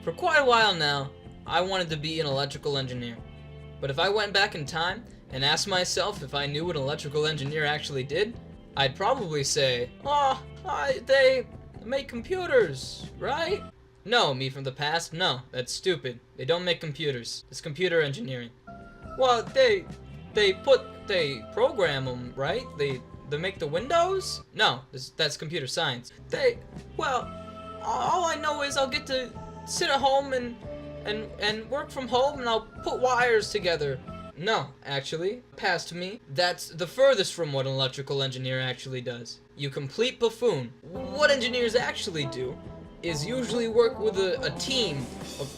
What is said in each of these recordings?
For quite a while now, I wanted to be an electrical engineer. But if I went back in time and asked myself if I knew what an electrical engineer actually did, I'd probably say, they make computers, right? No, me from the past, no, that's stupid. They don't make computers. It's computer engineering. Well, they program them, right? They make the windows? No, that's computer science. All I know is I'll get to sit at home and work from home, and I'll put wires together. No, actually, past me, that's the furthest from what an electrical engineer actually does. You complete buffoon. What engineers actually do is usually work with a team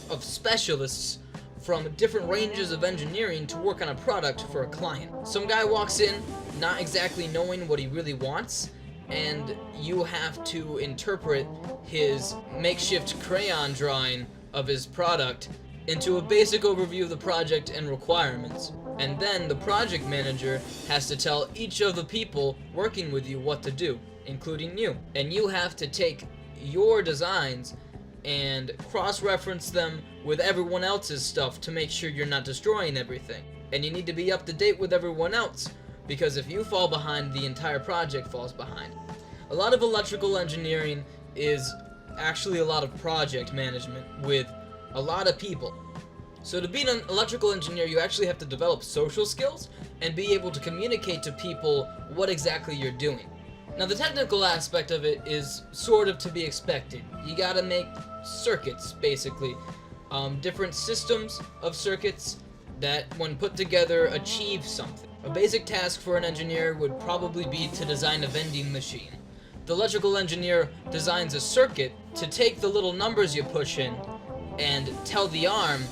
of specialists from different ranges of engineering to work on a product for a client. Some guy walks in, not exactly knowing what he really wants, and you have to interpret his makeshift crayon drawing of his product into a basic overview of the project and requirements. And then the project manager has to tell each of the people working with you what to do, including you. And you have to take your designs and cross-reference them with everyone else's stuff to make sure you're not destroying everything. And you need to be up to date with everyone else, because if you fall behind, the entire project falls behind. A lot of electrical engineering is actually a lot of project management with a lot of people. So to be an electrical engineer, you actually have to develop social skills and be able to communicate to people what exactly you're doing. Now, the technical aspect of it is sort of to be expected. You gotta make circuits, basically. Different systems of circuits that, when put together, achieve something. A basic task for an engineer would probably be to design a vending machine. The electrical engineer designs a circuit to take the little numbers you push in and tell the arm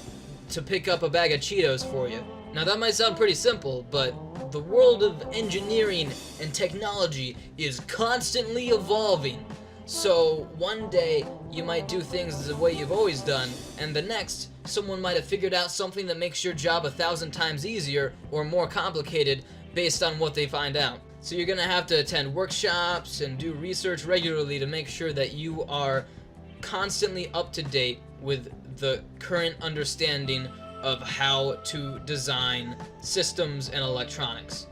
to pick up a bag of Cheetos for you. Now, that might sound pretty simple, but the world of engineering and technology is constantly evolving. So one day you might do things the way you've always done, and the next someone might have figured out something that makes your job 1,000 times easier or more complicated based on what they find out. So you're gonna have to attend workshops and do research regularly to make sure that you are constantly up to date with the current understanding of how to design systems and electronics.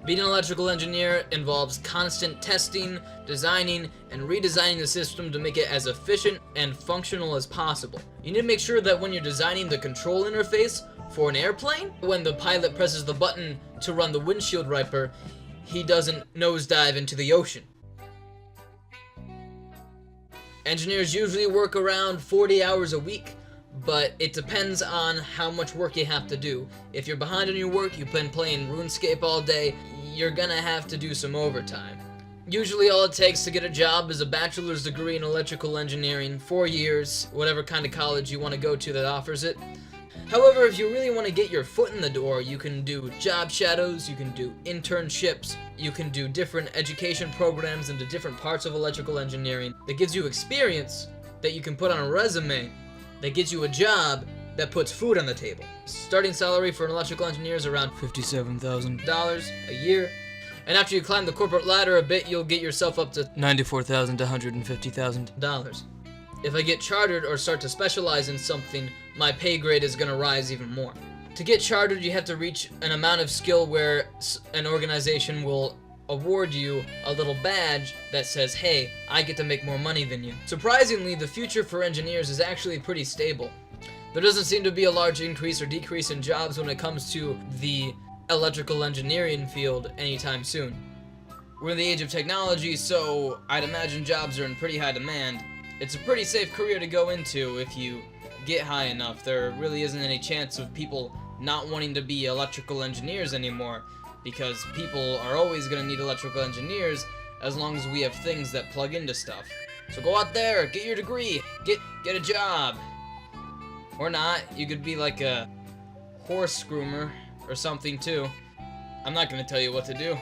Being an electrical engineer involves constant testing, designing, and redesigning the system to make it as efficient and functional as possible. You need to make sure that when you're designing the control interface for an airplane, when the pilot presses the button to run the windshield wiper, he doesn't nosedive into the ocean. Engineers usually work around 40 hours a week, but it depends on how much work you have to do. If you're behind on your work, you've been playing RuneScape all day, you're gonna have to do some overtime. Usually all it takes to get a job is a bachelor's degree in electrical engineering, 4 years, whatever kind of college you want to go to that offers it. However, if you really want to get your foot in the door, you can do job shadows, you can do internships, you can do different education programs into different parts of electrical engineering that gives you experience that you can put on a resume that gets you a job that puts food on the table. Starting salary for an electrical engineer is around $57,000 a year. And after you climb the corporate ladder a bit, you'll get yourself up to $94,000 to $150,000. If I get chartered or start to specialize in something, my pay grade is going to rise even more. To get chartered, you have to reach an amount of skill where an organization will award you a little badge that says, hey, I get to make more money than you. Surprisingly, the future for engineers is actually pretty stable. There doesn't seem to be a large increase or decrease in jobs when it comes to the electrical engineering field anytime soon. We're in the age of technology, so I'd imagine jobs are in pretty high demand. It's a pretty safe career to go into if you get high enough. There really isn't any chance of people not wanting to be electrical engineers anymore, because people are always going to need electrical engineers as long as we have things that plug into stuff. So go out there, get your degree, get a job. Or not, you could be like a horse groomer or something too. I'm not going to tell you what to do.